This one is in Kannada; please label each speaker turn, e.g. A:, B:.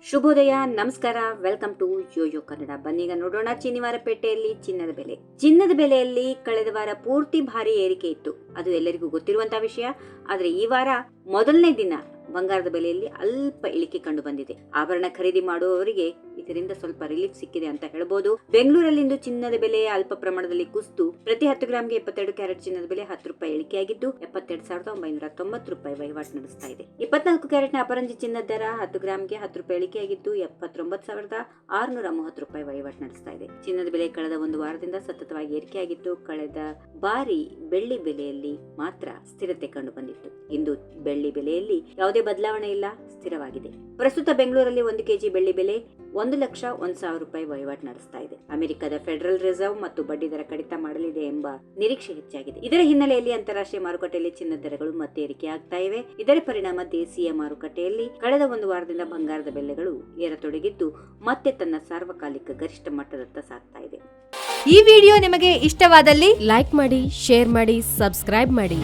A: ಶುಭೋದಯ, ನಮಸ್ಕಾರ, ವೆಲ್ಕಮ್ ಟು ಯೋಯೋ ಕನ್ನಡ. ಬನ್ನೀಗ ನೋಡೋಣ ಚಿನ್ನಿವಾರಪೇಟೆಯಲ್ಲಿ ಚಿನ್ನದ ಬೆಲೆಯಲ್ಲಿ ಕಳೆದ ವಾರ ಪೂರ್ತಿ ಭಾರಿ ಏರಿಕೆ ಇತ್ತು. ಅದು ಎಲ್ಲರಿಗೂ ಗೊತ್ತಿರುವಂತಹ ವಿಷಯ. ಆದ್ರೆ ಈ ವಾರ ಮೊದಲನೇ ದಿನ ಬಂಗಾರದ ಬೆಲೆಯಲ್ಲಿ ಅಲ್ಪ ಇಳಿಕೆ ಕಂಡು ಬಂದಿದೆ. ಆಭರಣ ಖರೀದಿ ಮಾಡುವವರಿಗೆ ಇದರಿಂದ ಸ್ವಲ್ಪ ರಿಲೀಫ್ ಸಿಕ್ಕಿದೆ ಅಂತ ಹೇಳ್ಬೋದು. ಬೆಂಗಳೂರಲ್ಲಿಂದು ಚಿನ್ನದ ಬೆಲೆ ಅಲ್ಪ ಪ್ರಮಾಣದಲ್ಲಿ ಕುಸಿದು ಪ್ರತಿ 10 ಗ್ರಾಂಗೆ 22 ಕ್ಯಾರೆಟ್ ಚಿನ್ನದ ಬೆಲೆ 10 ರೂಪಾಯಿ ಇಳಿಕೆಯಾಗಿದ್ದು 72,990 ರೂಪಾಯಿ ವಹಿವಾಟು ನಡೆಸ್ತಾ ಇದೆ. 24 ಕ್ಯಾರೆಟ್ನ ಅಪರಂಜಿ ಚಿನ್ನದ ದರ 10 ಗ್ರಾಂಗೆ 10 ರೂಪಾಯಿ ಇಳಿಕೆಯಾಗಿದ್ದು 79,630 ರೂಪಾಯಿ ವಹಿವಾಟು ನಡೆಸ್ತಾ ಇದೆ. ಚಿನ್ನದ ಬೆಲೆ ಕಳೆದ ಒಂದು ವಾರದಿಂದ ಸತತವಾಗಿ ಏರಿಕೆಯಾಗಿದ್ದು ಕಳೆದ ಬಾರಿ ಬೆಳ್ಳಿ ಬೆಲೆಯಲ್ಲಿ ಮಾತ್ರ ಸ್ಥಿರತೆ ಕಂಡು ಬಂದಿತ್ತು. ಇಂದು ಬೆಳ್ಳಿ ಬೆಲೆಯಲ್ಲಿ ಯಾವುದೇ ಬದಲಾವಣೆ ಇಲ್ಲ, ಸ್ಥಿರವಾಗಿದೆ. ಪ್ರಸ್ತುತ ಬೆಂಗಳೂರಲ್ಲಿ 1 ಕೆಜಿ ಬೆಳ್ಳಿ ಬೆಲೆ 1,01,000 ರೂಪಾಯಿ ವಹಿವಾಟು ನಡೆಸ್ತಾ ಇದೆ. ಅಮೆರಿಕದ ಫೆಡರಲ್ ರಿಸರ್ವ್ ಮತ್ತು ಬಡ್ಡಿ ದರ ಕಡಿತ ಮಾಡಲಿದೆ ಎಂಬ ನಿರೀಕ್ಷೆ ಹೆಚ್ಚಾಗಿದೆ. ಇದರ ಹಿನ್ನೆಲೆಯಲ್ಲಿ ಅಂತಾರಾಷ್ಟ್ರೀಯ ಮಾರುಕಟ್ಟೆಯಲ್ಲಿ ಚಿನ್ನದ ದರಗಳು ಮತ್ತೆ ಏರಿಕೆಯಾಗ್ತಾ ಇವೆ. ಇದರ ಪರಿಣಾಮ ದೇಶೀಯ ಮಾರುಕಟ್ಟೆಯಲ್ಲಿ ಕಳೆದ ಒಂದು ವಾರದಿಂದ ಬಂಗಾರದ ಬೆಲೆಗಳು ಏರತೊಡಗಿದ್ದು ಮತ್ತೆ ತನ್ನ ಸಾರ್ವಕಾಲಿಕ ಗರಿಷ್ಠ ಮಟ್ಟದತ್ತ ಸಾಗ್ತಾ ಇದೆ.
B: ಈ ವಿಡಿಯೋ ನಿಮಗೆ ಇಷ್ಟವಾದಲ್ಲಿ ಲೈಕ್ ಮಾಡಿ, ಶೇರ್ ಮಾಡಿ, ಸಬ್ಸ್ಕ್ರೈಬ್ ಮಾಡಿ.